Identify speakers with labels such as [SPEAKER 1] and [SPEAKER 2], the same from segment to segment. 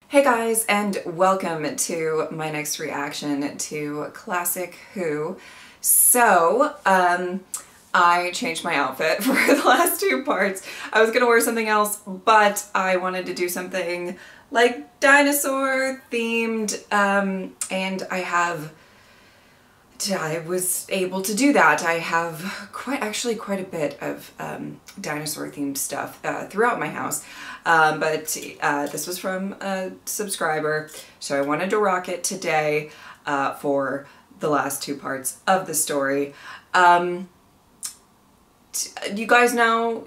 [SPEAKER 1] Hey guys, and welcome to my next reaction to Classic Who. So, I changed my outfit for the last two parts. I was gonna wear something else, but I wanted to do something like dinosaur themed, and I was able to do that. I have quite a bit of dinosaur themed stuff throughout my house, but this was from a subscriber, so I wanted to rock it today for the last two parts of the story. You guys know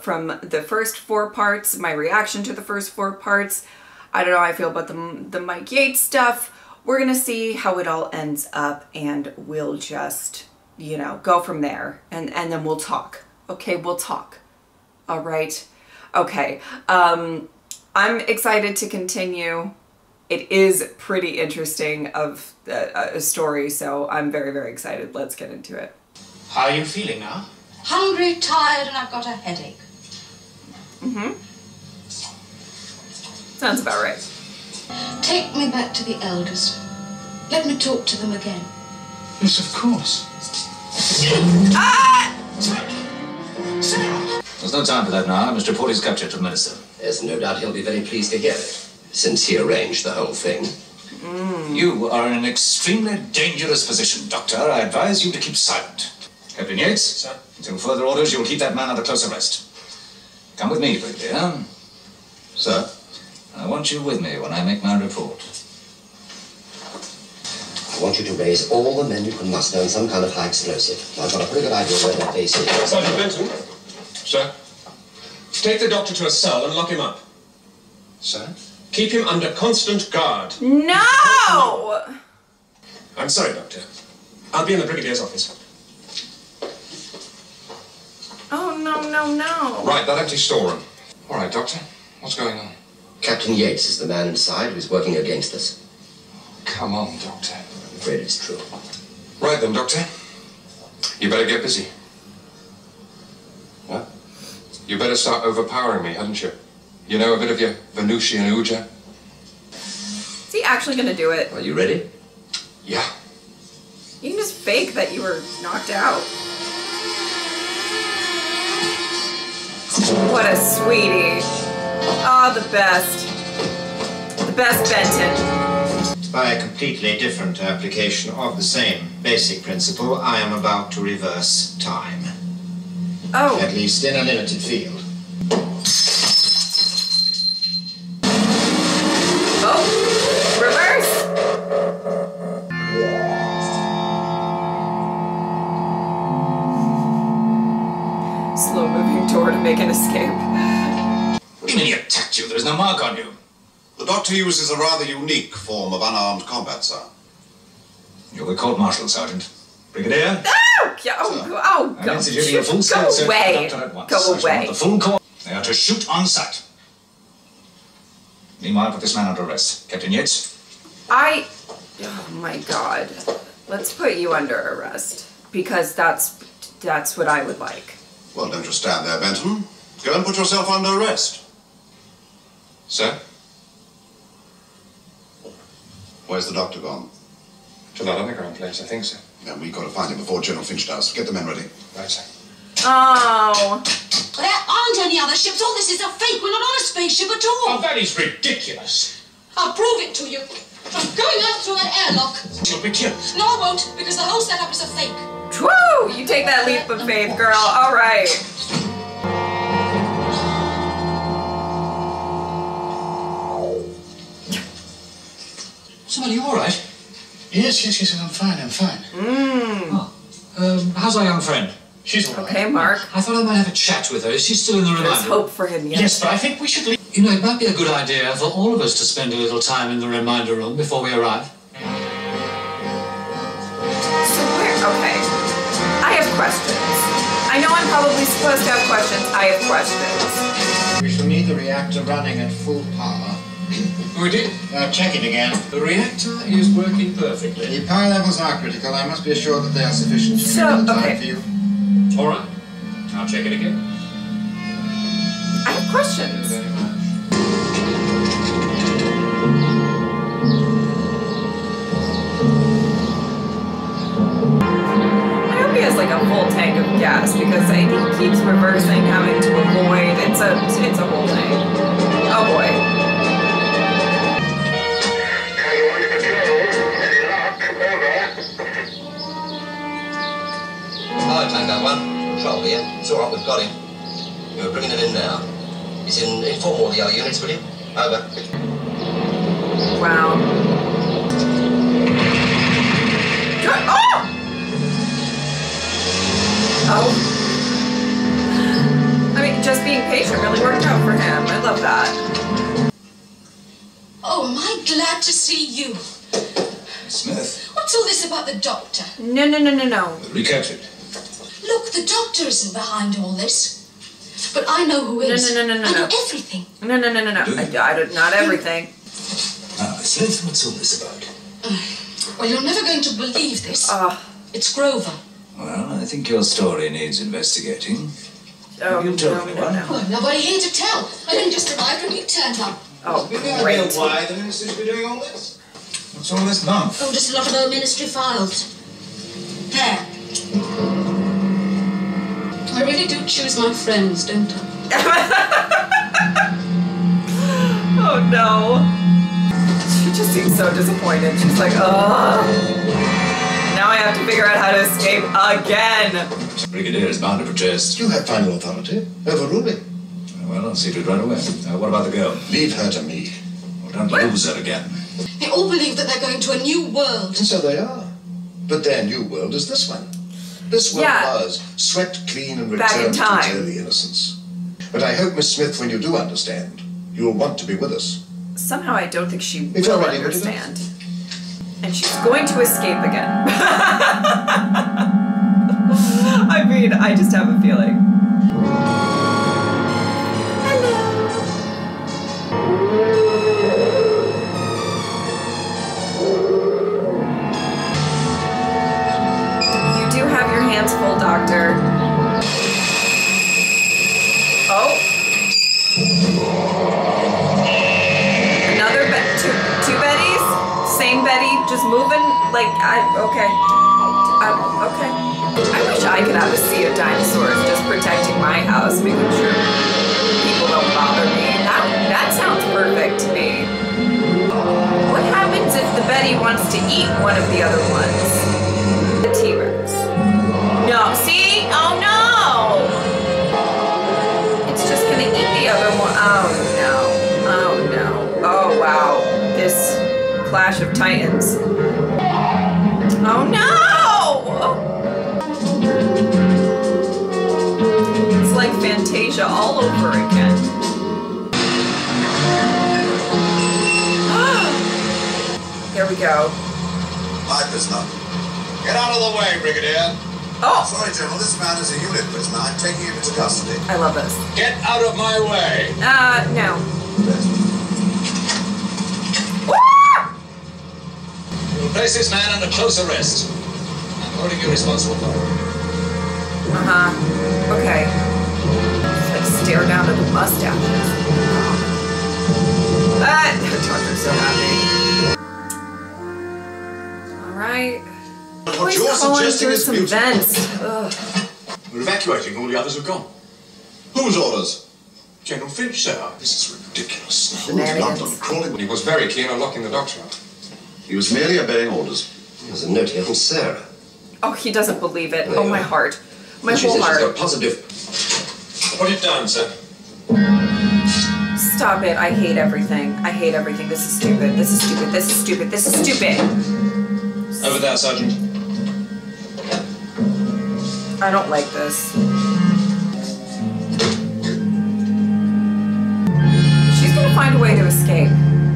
[SPEAKER 1] from the first four parts, my reaction to the first four parts. I don't know how I feel about the Mike Yates stuff. We're gonna see how it all ends up, and we'll just, you know, go from there, and then we'll talk. Okay, we'll talk. All right. Okay. I'm excited to continue. It is pretty interesting of a story, so I'm very, very excited. Let's get into it.
[SPEAKER 2] How are you feeling now?
[SPEAKER 3] Hungry, tired, and I've got a headache.
[SPEAKER 1] Sounds about right.
[SPEAKER 3] Take me back to the elders. Let me talk to them again.
[SPEAKER 2] Yes, of course.
[SPEAKER 1] Ah!
[SPEAKER 4] There's no time for that now. I must report his capture to the minister.
[SPEAKER 5] There's no doubt he'll be very pleased to hear it, since he arranged the whole thing.
[SPEAKER 4] You are in an extremely dangerous position, Doctor. I advise you to keep silent. Captain Yates?
[SPEAKER 2] Sir?
[SPEAKER 4] Until further orders, you will keep that man under close arrest. Come with me, Brigadier.
[SPEAKER 5] Sir?
[SPEAKER 4] I want you with me when I make my report.
[SPEAKER 5] I want you to raise all the men you can muster in some kind of high explosive. I've got a pretty good idea where their base is.
[SPEAKER 2] Sergeant Benton? Sir? Take the doctor to a cell and lock him up.
[SPEAKER 5] Sir?
[SPEAKER 2] Keep him under constant guard.
[SPEAKER 1] No!
[SPEAKER 2] I'm sorry, Doctor. I'll be in the Brigadier's office.
[SPEAKER 1] Oh, no.
[SPEAKER 6] Right, that empty storeroom. All right, Doctor. What's going on?
[SPEAKER 5] Captain Yates is the man inside who's working against us.
[SPEAKER 6] Come on, Doctor.
[SPEAKER 5] I'm afraid it's true.
[SPEAKER 6] Right then, Doctor. You better get busy.
[SPEAKER 5] What?
[SPEAKER 6] You better start overpowering me, hadn't you? You know, a bit of your Venusian Uja.
[SPEAKER 1] Is he actually gonna do it?
[SPEAKER 5] Are you ready?
[SPEAKER 6] Yeah.
[SPEAKER 1] You can just fake that you were knocked out. What a sweetie. Oh, the best. The best Benton.
[SPEAKER 7] By a completely different application of the same basic principle, I am about to reverse time.
[SPEAKER 1] Oh.
[SPEAKER 7] At least in a limited field.
[SPEAKER 1] Oh. Reverse. Slow moving door to make an escape.
[SPEAKER 4] What do you mean he attacked you? There's no mark on you.
[SPEAKER 8] The Doctor uses a rather unique form of unarmed combat, sir.
[SPEAKER 4] You're the court-martial, Sergeant. Brigadier?
[SPEAKER 1] Oh,
[SPEAKER 4] I'm
[SPEAKER 1] go.
[SPEAKER 4] instituting a full-scale
[SPEAKER 1] Go
[SPEAKER 4] search for the
[SPEAKER 1] away.
[SPEAKER 4] Doctor at once.
[SPEAKER 1] Go
[SPEAKER 4] I shall
[SPEAKER 1] away.
[SPEAKER 4] want the full court. They are to shoot on sight. Meanwhile, put this man under arrest. Captain Yates?
[SPEAKER 1] Oh my God. Let's put you under arrest, because that's what I would like.
[SPEAKER 8] Well, don't just stand there, Benton. Go and put yourself under arrest.
[SPEAKER 6] Sir?
[SPEAKER 8] Where's the Doctor gone?
[SPEAKER 6] To that underground place, I think, sir.
[SPEAKER 8] Yeah, we've got to find him before General Finch does. Get the men ready.
[SPEAKER 6] Right, sir.
[SPEAKER 1] Oh.
[SPEAKER 3] There aren't any other ships. All this is a fake. We're not on a spaceship at all.
[SPEAKER 2] Oh, that is ridiculous.
[SPEAKER 3] I'll prove it to you. I'm going out through that airlock.
[SPEAKER 2] You'll be killed.
[SPEAKER 3] No, I won't, because the whole setup is a fake.
[SPEAKER 1] Woo! You take that leap of faith, girl. All right.
[SPEAKER 4] Sam, are you all right?
[SPEAKER 7] Yes, I'm fine.
[SPEAKER 4] Oh. How's our young friend?
[SPEAKER 7] She's all right.
[SPEAKER 1] Okay, Mark.
[SPEAKER 4] I thought I might have a chat with her. Is she still in the
[SPEAKER 1] There's
[SPEAKER 4] reminder?
[SPEAKER 1] hope for him, yes.
[SPEAKER 7] Yes, but I think we should leave.
[SPEAKER 4] You know, it might be a good idea for all of us to spend a little time in the reminder room before we arrive.
[SPEAKER 1] So where? Okay. I have questions. I know I'm probably supposed to have questions. I have questions.
[SPEAKER 7] We shall need the reactor running at full power.
[SPEAKER 4] We did.
[SPEAKER 7] Check it again.
[SPEAKER 4] The reactor is working perfectly.
[SPEAKER 7] The power levels are critical. I must be assured that they are sufficient to
[SPEAKER 1] So,
[SPEAKER 7] cover the time
[SPEAKER 1] okay.
[SPEAKER 7] for you.
[SPEAKER 4] All right. I'll check it again.
[SPEAKER 1] I have questions.
[SPEAKER 4] Very much.
[SPEAKER 1] like he keeps reversing, having to avoid. It's a whole thing. Oh boy.
[SPEAKER 5] Hi, Tango 1. Control here. It's all right, we've got him. We're bringing him in now. He's in inform all the other units, will you? Over.
[SPEAKER 1] Wow. Oh! Oh. I mean, just being patient really worked out for him. I love that.
[SPEAKER 3] Oh, am I glad to see you.
[SPEAKER 4] Smith,
[SPEAKER 3] What's all this about the doctor?
[SPEAKER 1] No.
[SPEAKER 4] recaptured.
[SPEAKER 3] Look, the doctor isn't behind all this. But I know who is.
[SPEAKER 1] No.
[SPEAKER 3] I know everything.
[SPEAKER 1] No. I don't, not everything.
[SPEAKER 4] Now, Smith, what's all this about?
[SPEAKER 3] Well, you're never going to believe this.
[SPEAKER 1] Oh.
[SPEAKER 3] It's Grover.
[SPEAKER 4] Well, I think your story needs investigating.
[SPEAKER 1] Oh,
[SPEAKER 4] You tell
[SPEAKER 1] no.
[SPEAKER 3] Well, nobody here to tell. I didn't just arrive when you turned up.
[SPEAKER 1] Oh,
[SPEAKER 7] Any idea
[SPEAKER 1] great.
[SPEAKER 7] why the minister should be doing all this?
[SPEAKER 4] What's all this lump?
[SPEAKER 3] Oh, just a lot of old ministry files. There. I really do choose my friends, don't I?
[SPEAKER 1] Oh no. She just seems so disappointed. She's like, ugh. Now I have to figure out how to escape again.
[SPEAKER 4] Brigadier is bound to protest.
[SPEAKER 8] You have final authority. Overrule me.
[SPEAKER 4] Well, I'll see to it right away. What about the girl?
[SPEAKER 8] Leave her to me.
[SPEAKER 4] Well, don't lose her again.
[SPEAKER 3] They all believe that they're going to a new world.
[SPEAKER 8] And so they are. But their new world is this one. This world was swept clean and
[SPEAKER 1] Back in
[SPEAKER 8] returned to its
[SPEAKER 1] time.
[SPEAKER 8] early innocence. But I hope, Miss Smith, when you do understand, you will want to be with us.
[SPEAKER 1] Somehow I don't think she
[SPEAKER 8] It's
[SPEAKER 1] will
[SPEAKER 8] already good
[SPEAKER 1] understand. And she's going to escape again. I mean, I just have a feeling. You do have your hands full, Doctor. Oh. Another two Bettys? Same Betty, just moving? Like, okay. Okay. I wish I could have a sea of dinosaurs just protecting my house, making sure people don't bother me. That sounds perfect to me. What happens if the Betty wants to eat one of the other ones? The T-Rex. No, see? Oh no! It's just gonna eat the other one. Oh no. Oh no. Oh wow. This clash of titans. Oh no! It's like Fantasia all over again. Here we go.
[SPEAKER 8] My prisoner. Get out of the way, Brigadier.
[SPEAKER 1] Oh!
[SPEAKER 8] Sorry, General, this man is a unit prisoner. I'm taking him into custody.
[SPEAKER 1] I love this.
[SPEAKER 6] Get out of my way!
[SPEAKER 1] No.
[SPEAKER 4] We'll place this man under close arrest. I'm holding you responsible for it.
[SPEAKER 1] Okay. Just like stare down at the mustaches. The doctor's so happy. Alright.
[SPEAKER 8] What
[SPEAKER 1] Always
[SPEAKER 8] you're
[SPEAKER 1] calling
[SPEAKER 8] suggesting
[SPEAKER 1] through
[SPEAKER 8] is
[SPEAKER 1] some
[SPEAKER 8] beautiful.
[SPEAKER 1] vents. Ugh.
[SPEAKER 8] We're evacuating. All the others have gone. Whose orders? General Finch, sir. This is ridiculous.
[SPEAKER 1] Shenanigans.
[SPEAKER 8] London crawling.
[SPEAKER 6] He was very keen on locking the doctor out.
[SPEAKER 8] He was merely obeying orders.
[SPEAKER 5] There's a note here from Sarah.
[SPEAKER 1] Oh, he doesn't believe it. Oh, my heart. My
[SPEAKER 5] She
[SPEAKER 1] whole
[SPEAKER 5] says she's
[SPEAKER 1] heart.
[SPEAKER 5] got positive.
[SPEAKER 7] Put it down, sir.
[SPEAKER 1] Stop it. I hate everything. I hate everything. This is stupid. This is stupid. This is stupid. This is stupid.
[SPEAKER 7] Over there, Sergeant.
[SPEAKER 1] I don't like this. She's gonna find a way to escape.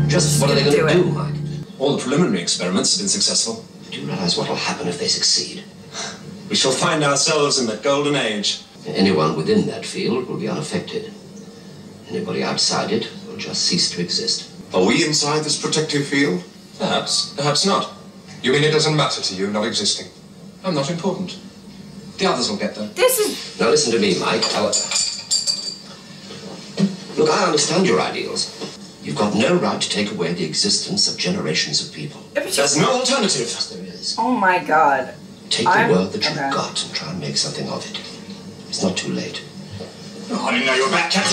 [SPEAKER 5] Just what are they
[SPEAKER 1] She's
[SPEAKER 5] going to
[SPEAKER 1] gonna
[SPEAKER 5] do, Mike?
[SPEAKER 9] All the preliminary experiments have been successful.
[SPEAKER 5] Do you realize what will happen if they succeed?
[SPEAKER 9] We shall find ourselves in the golden age.
[SPEAKER 5] Anyone within that field will be unaffected. Anybody outside it will just cease to exist.
[SPEAKER 8] Are we inside this protective field?
[SPEAKER 6] Perhaps, perhaps not. You mean it doesn't matter to you not existing? I'm not important. The others will get there.
[SPEAKER 1] This is...
[SPEAKER 5] Now listen to me, Mike. Look, I understand your ideals. You've got no right to take away the existence of generations of people.
[SPEAKER 9] There's no alternative.
[SPEAKER 5] Yes, there is.
[SPEAKER 1] Oh my god.
[SPEAKER 5] Take the world that you've
[SPEAKER 1] okay.
[SPEAKER 5] got and try and make something of it. It's not too late.
[SPEAKER 9] Oh, I didn't know you were back, Captain.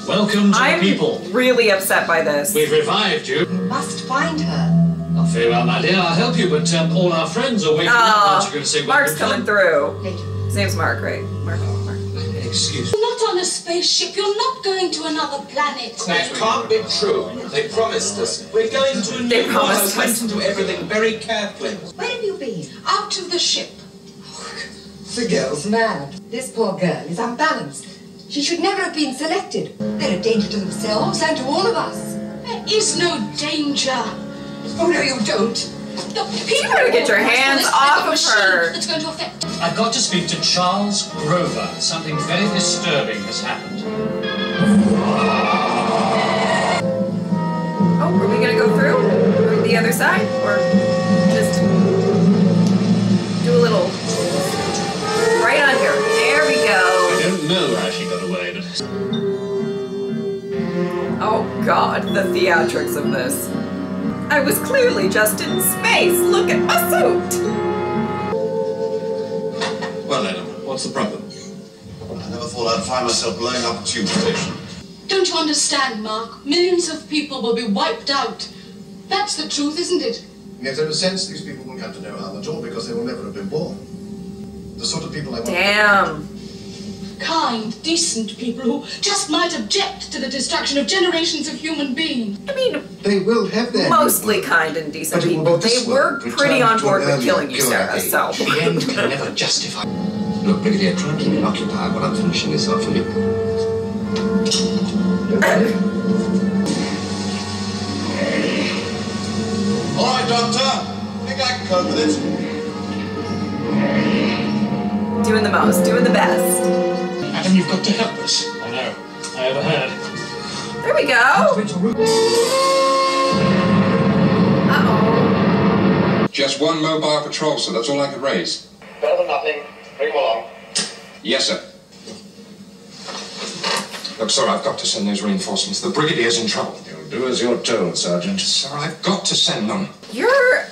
[SPEAKER 10] Welcome to the people.
[SPEAKER 1] I'm really upset by this.
[SPEAKER 10] We've revived you.
[SPEAKER 3] We must find her.
[SPEAKER 10] Oh, very well, my dear. I'll help you, but all our friends are waiting. Aren't you going to say
[SPEAKER 1] Mark's coming through.
[SPEAKER 3] Later.
[SPEAKER 1] His name's Mark, right? Mark.
[SPEAKER 10] Excuse me.
[SPEAKER 3] You're not on a spaceship. You're not going to another planet.
[SPEAKER 11] That can't be true. They promised us. We're going to a new world. I went into everything very carefully.
[SPEAKER 3] Where have you been? Out of the ship.
[SPEAKER 12] The girl's mad. This poor girl is unbalanced. She should never have been selected. They're a danger to themselves and to all of us.
[SPEAKER 3] There is no danger.
[SPEAKER 12] Oh, no, you don't.
[SPEAKER 1] You better get your hands off of her.
[SPEAKER 3] That's going to affect.
[SPEAKER 10] I've got to speak to Charles Grover. Something very disturbing has happened.
[SPEAKER 1] Oh, are we gonna go through? Or the other side? Or just do a little right under? There we go.
[SPEAKER 10] I don't know how she got away, but...
[SPEAKER 1] Oh God, the theatrics of this. I was clearly just in space. Look at my suit.
[SPEAKER 8] Well, Adam, what's the problem? I never thought I'd find myself blowing up a tube station.
[SPEAKER 3] Don't you understand, Mark? Millions of people will be wiped out. That's the truth, isn't it?
[SPEAKER 8] Yet in a sense, these people won't come to know harm at all because they will never have been born. The sort of people I want.
[SPEAKER 1] Damn.
[SPEAKER 3] Kind, decent people who just might object to the destruction of generations of human beings.
[SPEAKER 1] I mean,
[SPEAKER 7] They will have their
[SPEAKER 1] mostly kind and decent
[SPEAKER 7] But it will
[SPEAKER 1] people.
[SPEAKER 7] be this
[SPEAKER 1] They were
[SPEAKER 7] world,
[SPEAKER 1] pretty
[SPEAKER 7] return
[SPEAKER 1] on
[SPEAKER 7] to
[SPEAKER 1] board
[SPEAKER 7] an
[SPEAKER 1] with
[SPEAKER 7] earlier,
[SPEAKER 1] killing you,
[SPEAKER 7] purer
[SPEAKER 1] Sarah,
[SPEAKER 7] age.
[SPEAKER 1] so.
[SPEAKER 5] The end can never justify. Look, Brigadier, try and keep me occupied while I'm finishing this off, will you?
[SPEAKER 8] All right, Doctor. Think I can cope with it.
[SPEAKER 1] Doing the most, doing the best.
[SPEAKER 10] Adam, you've got to help us. I know. I overheard.
[SPEAKER 1] There we go. Uh-oh.
[SPEAKER 6] Just one mobile patrol, sir. That's all I could raise.
[SPEAKER 2] Better than nothing. Bring him along.
[SPEAKER 6] Yes, sir. Look, sir, I've got to send those reinforcements. The Brigadier's in trouble.
[SPEAKER 9] You'll do as you're told, Sergeant.
[SPEAKER 6] Sir, I've got to send them.
[SPEAKER 1] You're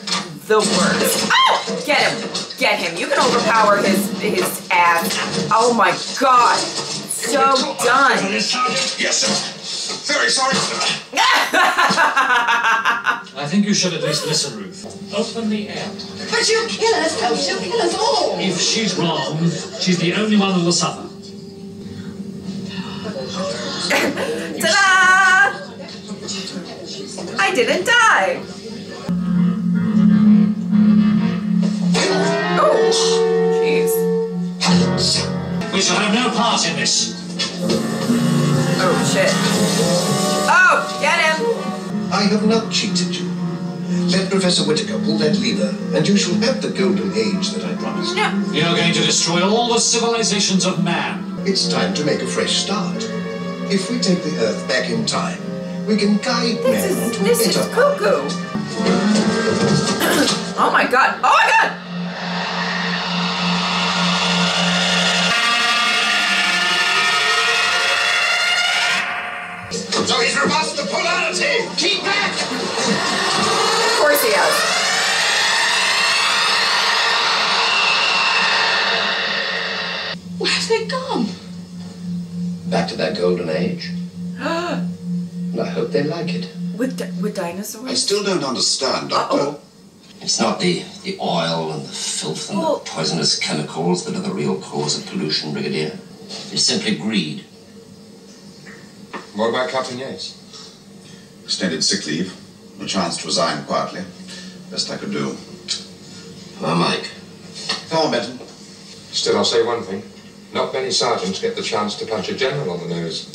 [SPEAKER 1] the worst. Oh! Get him. Get him. You can overpower his ass. Oh my God. So done.
[SPEAKER 8] Yes, sir. Very sorry, sir.
[SPEAKER 10] I think you should at least listen, Ruth. Open the air.
[SPEAKER 12] But she'll kill us, though. She'll kill us all.
[SPEAKER 10] If she's wrong, she's the only one who will suffer.
[SPEAKER 1] Ta-da! I didn't die. Oh, jeez.
[SPEAKER 10] We shall have no part in this.
[SPEAKER 1] Oh, shit. Oh, get him.
[SPEAKER 7] I have not cheated you. Let Professor Whittaker pull that lever, and you shall have the golden age that I promised.
[SPEAKER 1] No.
[SPEAKER 10] You're going to destroy all the civilizations of man.
[SPEAKER 7] It's time to make a fresh start. If we take the Earth back in time, we can guide man to
[SPEAKER 1] This is
[SPEAKER 7] better.
[SPEAKER 1] cuckoo. Oh my God. Oh my God.
[SPEAKER 8] So he's reversed the polarity. Keep back.
[SPEAKER 1] Of course he has.
[SPEAKER 3] Where have they gone?
[SPEAKER 5] Back to that golden age. And I hope they like it.
[SPEAKER 1] With dinosaurs?
[SPEAKER 8] I still don't understand, Doctor.
[SPEAKER 1] Uh-oh.
[SPEAKER 5] It's not the oil and the filth and the poisonous chemicals that are the real cause of pollution, Brigadier. It's simply greed.
[SPEAKER 6] What about Captain Yates?
[SPEAKER 8] Extended sick leave. A chance to resign quietly. Best I could do.
[SPEAKER 5] Well, Mike.
[SPEAKER 8] Come on, Benton.
[SPEAKER 6] Still, I'll say one thing. Not many sergeants get the chance to punch a general on the nose.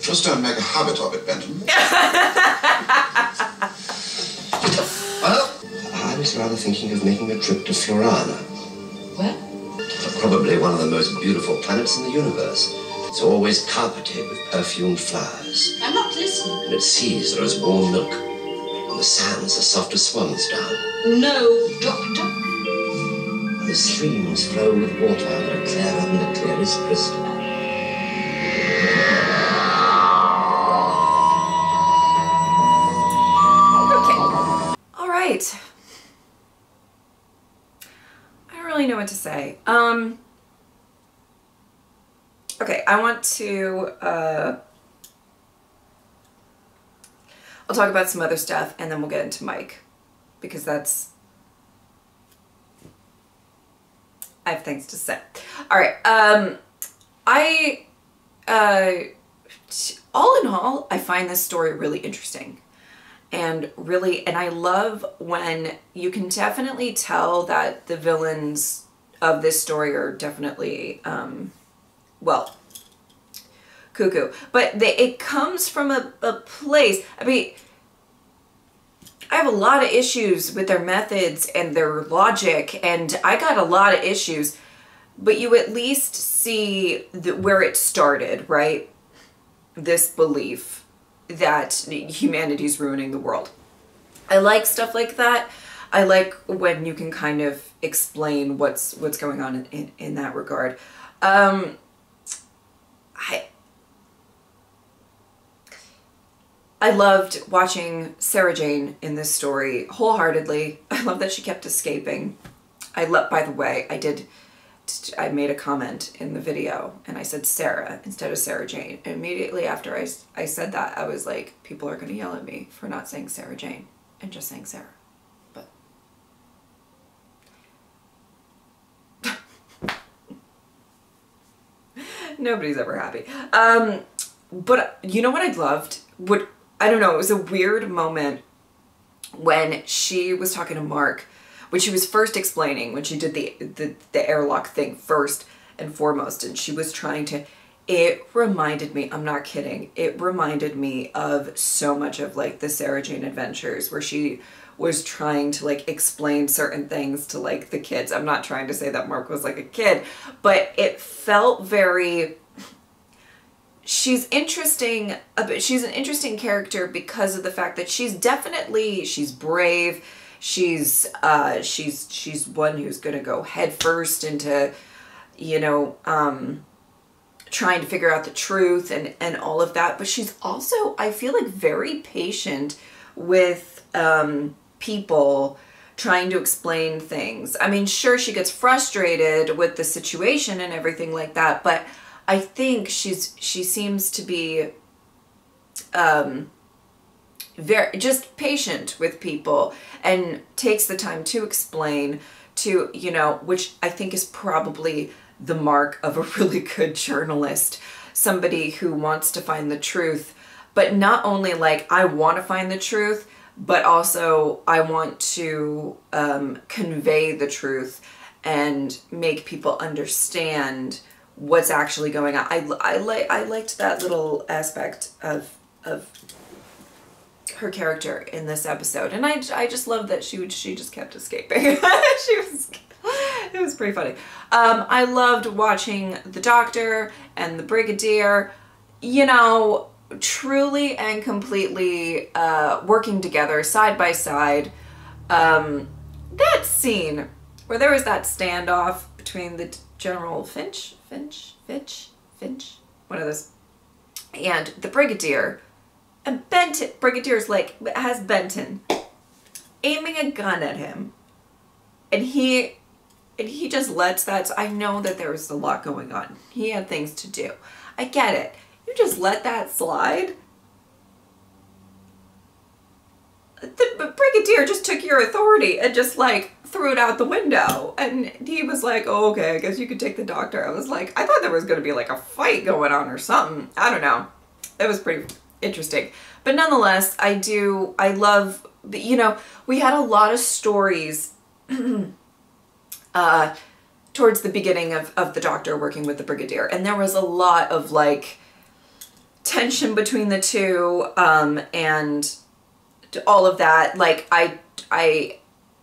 [SPEAKER 8] Just don't make a habit of it, Benton.
[SPEAKER 5] Well, I was rather thinking of making a trip to Florana.
[SPEAKER 3] Where?
[SPEAKER 5] Probably one of the most beautiful planets in the universe. It's always carpeted with perfumed flowers.
[SPEAKER 3] I'm not listening.
[SPEAKER 5] And its seas are as warm milk. And the sands are soft as swan's down.
[SPEAKER 3] No, Doctor.
[SPEAKER 5] And the streams flow with water that are clearer than the clearest crystal.
[SPEAKER 1] Okay. Okay, I want to, I'll talk about some other stuff and then we'll get into Mike, because I have things to say. All right. All in all, I find this story really interesting and I love when you can definitely tell that the villains of this story are definitely, well, cuckoo, but it comes from a place. I mean, I have a lot of issues with their methods and their logic, and I got a lot of issues, but you at least see where it started, right? This belief that humanity's ruining the world. I like stuff like that. I like when you can kind of explain what's going on in that regard. I loved watching Sarah Jane in this story wholeheartedly. I love that she kept escaping. By the way, I made a comment in the video and I said Sarah instead of Sarah Jane. And immediately after I said that, I was like, people are going to yell at me for not saying Sarah Jane and just saying Sarah. But nobody's ever happy. But you know what I loved? I don't know, it was a weird moment when she was talking to Mark, when she was first explaining, when she did the airlock thing first and foremost, and she was trying to, it reminded me, I'm not kidding, it reminded me of so much of like the Sarah Jane Adventures, where she was trying to like explain certain things to like the kids. I'm not trying to say that Mark was like a kid, but it felt very... She's interesting, she's an interesting character because of the fact that she's brave. She's one who's going to go headfirst into, you know, trying to figure out the truth and all of that. But she's also, I feel like, very patient with people trying to explain things. I mean, sure, she gets frustrated with the situation and everything like that, but I think she seems to be very just patient with people and takes the time to explain, to, you know, which I think is probably the mark of a really good journalist, somebody who wants to find the truth, but not only like, I want to find the truth, but also I want to convey the truth and make people understand what's actually going on. I liked that little aspect of her character in this episode, and I just love that she just kept escaping. It was pretty funny. I loved watching the Doctor and the Brigadier, you know, truly and completely working together side by side. That scene where there was that standoff between the General Finch, one of those, and the Brigadier, and Brigadier's like, has Benton aiming a gun at him, and he just lets that, so I know that there was a lot going on. He had things to do. I get it. You just let that slide? The Brigadier just took your authority and just like threw it out the window, and he was like, oh, okay, I guess you could take the Doctor. I was like, I thought there was going to be like a fight going on or something. I don't know. It was pretty interesting. But nonetheless, I love, you know, we had a lot of stories towards the beginning of the Doctor working with the Brigadier, and there was a lot of like tension between the two, and all of that. Like I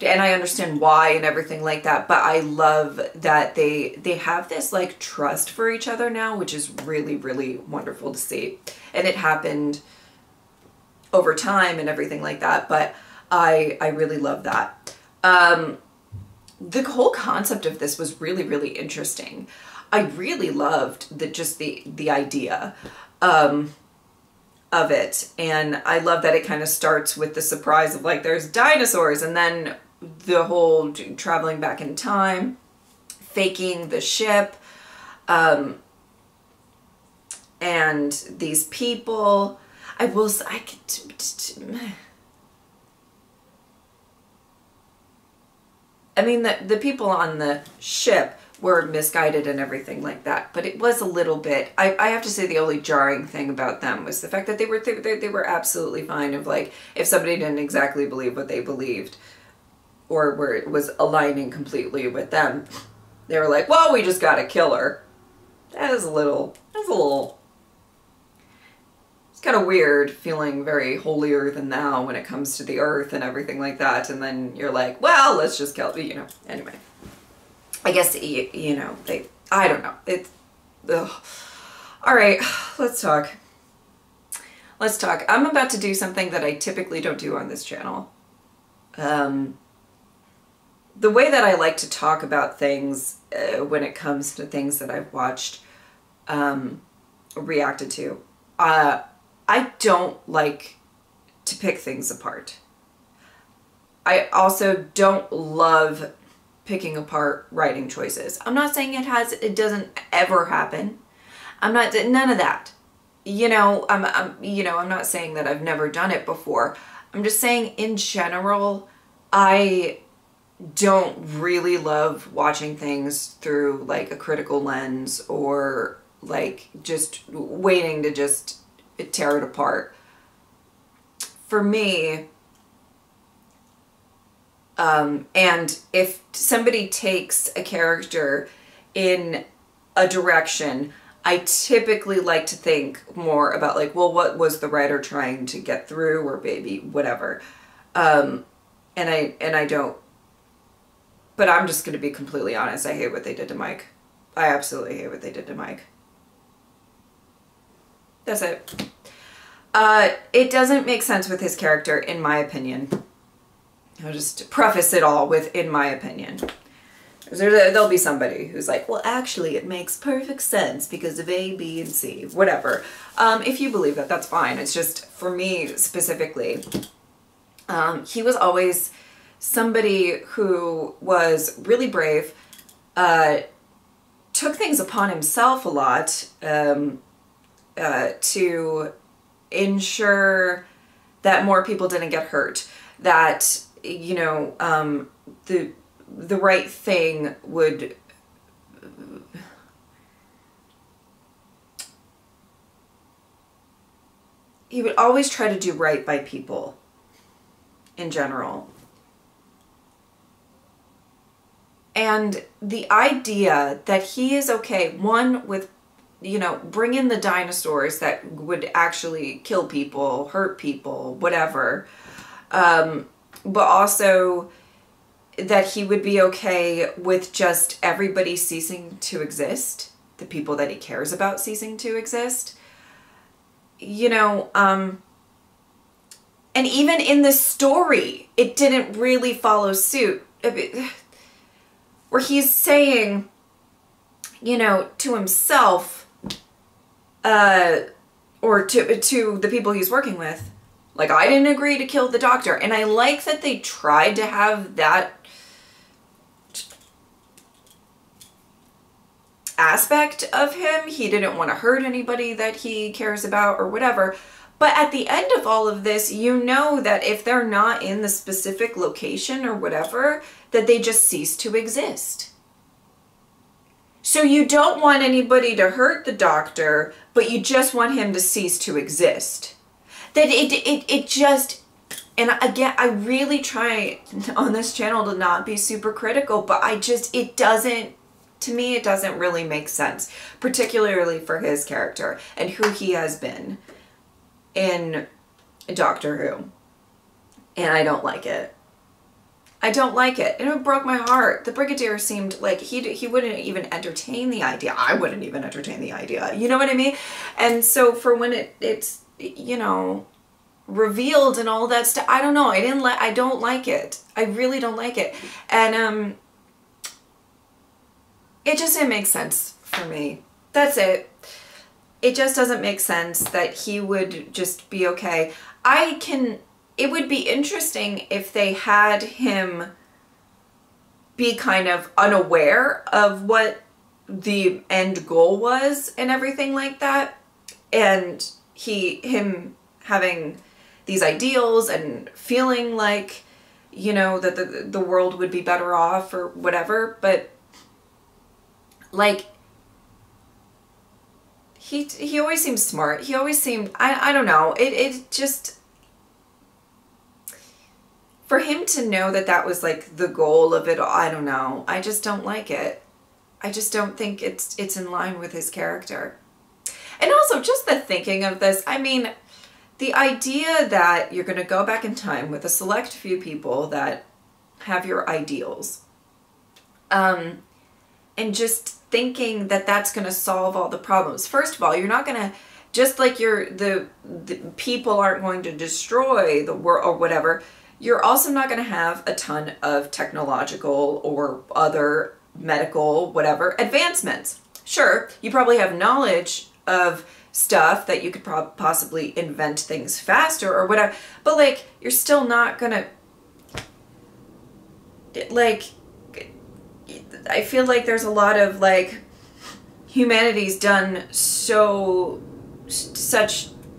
[SPEAKER 1] understand why and everything like that, but I love that they have this like trust for each other now, which is really, really wonderful to see. And it happened over time and everything like that, but I really love that. The whole concept of this was really, really interesting. I really loved the idea of it, and I love that it kind of starts with the surprise of like there's dinosaurs, and then the whole traveling back in time faking the ship, and these people. I mean, the people on the ship were misguided and everything like that, but it was a little bit, I have to say the only jarring thing about them was the fact that they were absolutely fine if, like, if somebody didn't exactly believe what they believed or where it was aligning completely with them, they were like, well, we just gotta kill her. That's a little, it's kind of weird feeling very holier than thou when it comes to the earth and everything like that. And then you're like, well, let's just kill, you know, anyway. I guess, you know, I don't know. It's, ugh. All right, let's talk. Let's talk. I'm about to do something that I typically don't do on this channel. The way that I like to talk about things when it comes to things that I've watched, reacted to, I don't like to pick things apart. I also don't love picking apart writing choices. I'm not saying it doesn't ever happen. I'm not, none of that. You know, I'm not saying that I've never done it before. I'm just saying in general, I don't really love watching things through like a critical lens or like just waiting to just tear it apart. For me, and if somebody takes a character in a direction, I typically like to think more about like, well, what was the writer trying to get through, or maybe whatever. And I don't, but I'm just going to be completely honest. I hate what they did to Mike. I absolutely hate what they did to Mike. That's it. It doesn't make sense with his character, in my opinion. I'll just preface it all with, in my opinion. There'll be somebody who's like, well, actually, it makes perfect sense because of A, B, and C. Whatever. If you believe that, that's fine. It's just, for me specifically, he was always somebody who was really brave, took things upon himself a lot, to ensure that more people didn't get hurt, that, you know, the right thing would, he would always try to do right by people in general. And the idea that he is okay, one, with, you know, bring in the dinosaurs that would actually kill people, hurt people, whatever. But also that he would be okay with just everybody ceasing to exist, the people that he cares about ceasing to exist. You know, and even in the story, it didn't really follow suit. Where he's saying, you know, to himself, or to the people he's working with, like, I didn't agree to kill the doctor. And I like that they tried to have that aspect of him. He didn't want to hurt anybody that he cares about or whatever. But at the end of all of this, you know that if they're not in the specific location or whatever, that they just cease to exist. So you don't want anybody to hurt the doctor, but you just want him to cease to exist. That it just, and again, I really try on this channel to not be super critical, but it doesn't, to me, it doesn't really make sense, particularly for his character and who he has been in Doctor Who. And I don't like it. I don't like it. And it broke my heart. The Brigadier seemed like he wouldn't even entertain the idea. I wouldn't even entertain the idea. You know what I mean? And so for when it's, you know, revealed and all that stuff, I don't know. I don't like it. I really don't like it. And it just didn't make sense for me. That's it. It just doesn't make sense that he would just be okay. It would be interesting if they had him be kind of unaware of what the end goal was and everything like that. And him having these ideals and feeling like, you know, that the world would be better off or whatever. But like, he always seemed smart. He always seemed, I don't know. It just, for him to know that that was like the goal of it all, I don't know. I just don't like it. I just don't think it's in line with his character. And also just the thinking of this, I mean, the idea that you're going to go back in time with a select few people that have your ideals, and just thinking that that's going to solve all the problems. First of all, you're not going to, just like the people aren't going to destroy the world or whatever, you're also not going to have a ton of technological or other medical, whatever, advancements. Sure, you probably have knowledge of stuff that you could possibly invent things faster or whatever, but like, you're still not gonna, like, I feel like there's a lot of like, humanity's done such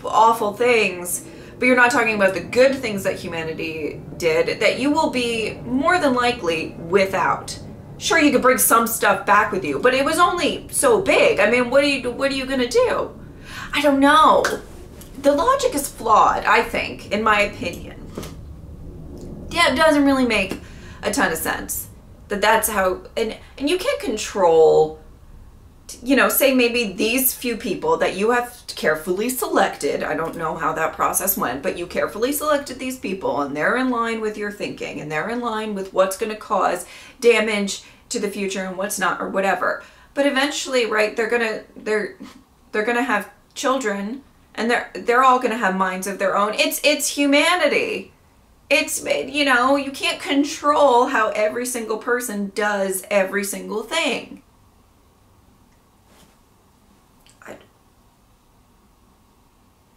[SPEAKER 1] awful things, but you're not talking about the good things that humanity did that you will be more than likely without. Sure, you could bring some stuff back with you, but it was only so big. I mean, what are you gonna do? I don't know. The logic is flawed, I think, in my opinion. Yeah, it doesn't really make a ton of sense. That's how, and you can't control, you know, say maybe these few people that you have carefully selected. I don't know how that process went, but you carefully selected these people and they're in line with your thinking and they're in line with what's going to cause damage to the future and what's not or whatever. But eventually, right, they're going to have children and they're all going to have minds of their own. It's humanity. It's, you know, you can't control how every single person does every single thing.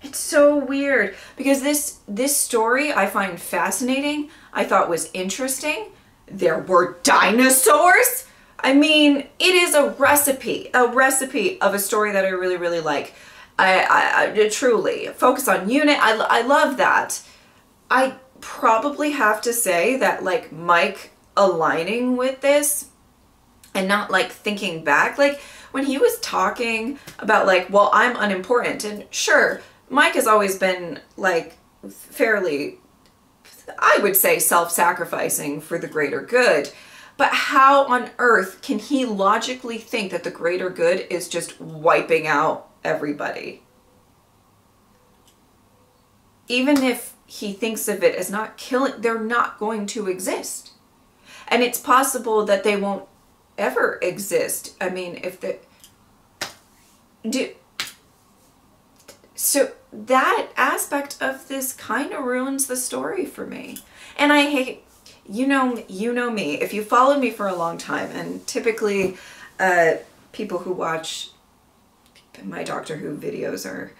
[SPEAKER 1] It's so weird because this story I find fascinating. I thought was interesting. There were dinosaurs. I mean, it is a recipe of a story that I really, really like. I truly focus on unit. I love that. I probably have to say that like Mike aligning with this and not like thinking back, like when he was talking about like, well, I'm unimportant, and sure, Mike has always been like fairly, I would say, self-sacrificing for the greater good. But how on earth can he logically think that the greater good is just wiping out everybody? Even if he thinks of it as not killing, they're not going to exist. And it's possible that they won't ever exist. I mean, if they do. So that aspect of this kind of ruins the story for me. And I hate, you know me, if you followed me for a long time, and typically people who watch my Doctor Who videos are,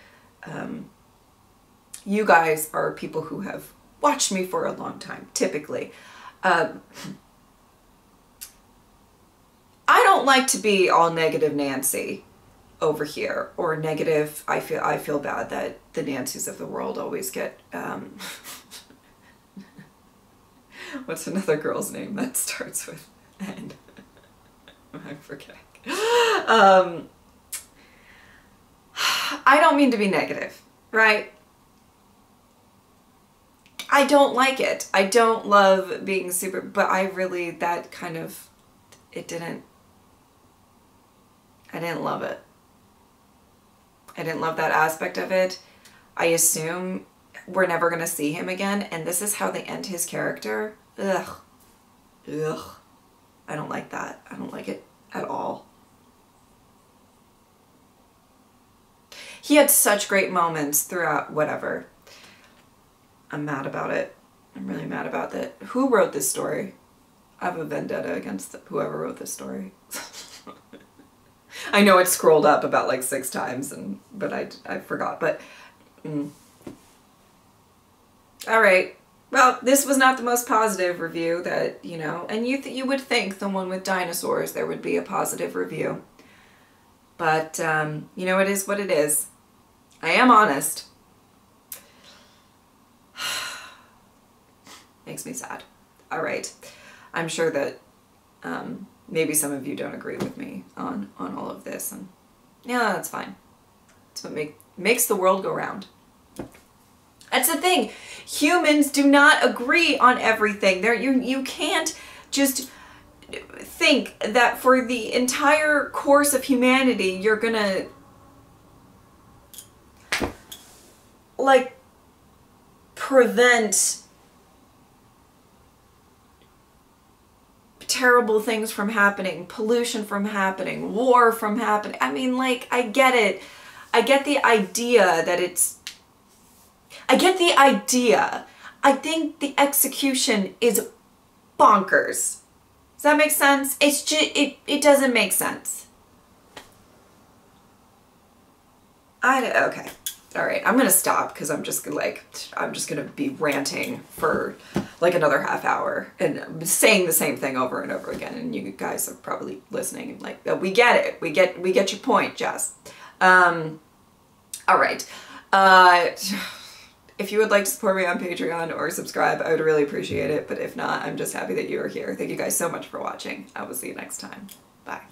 [SPEAKER 1] you guys are people who have watched me for a long time, typically. I don't like to be all negative Nancy over here, or negative. I feel bad that the Nancys of the world always get what's another girl's name that starts with N? I forget. I don't mean to be negative, right? I don't like it. I don't love being super, but I really, that kind of, I didn't love it. I didn't love that aspect of it. I assume we're never going to see him again, and this is how they end his character. Ugh. Ugh. I don't like that. I don't like it at all. He had such great moments throughout, whatever. I'm mad about it. I'm really mad about that. Who wrote this story? I have a vendetta against whoever wrote this story. I know it's scrolled up about like 6 times, but I forgot. But all right, Well, this was not the most positive review that, you know, and you would think the one with dinosaurs, there would be a positive review. But, you know, it is what it is. I am honest. Makes me sad. All right. I'm sure that maybe some of you don't agree with me on all of this. And yeah, that's fine. It's what makes the world go round. That's the thing. Humans do not agree on everything. You can't just think that for the entire course of humanity, you're gonna like prevent terrible things from happening, pollution from happening, war from happening. I mean, like, I get it. I get the idea that I get the idea. I think the execution is bonkers. Does that make sense? It's just, it doesn't make sense. Okay. All right. I'm going to stop because I'm just going to be ranting for like another half hour and saying the same thing over and over again. And you guys are probably listening and like, we get it. We get your point, Jess. All right. If you would like to support me on Patreon or subscribe, I would really appreciate it. But if not, I'm just happy that you are here. Thank you guys so much for watching. I will see you next time. Bye.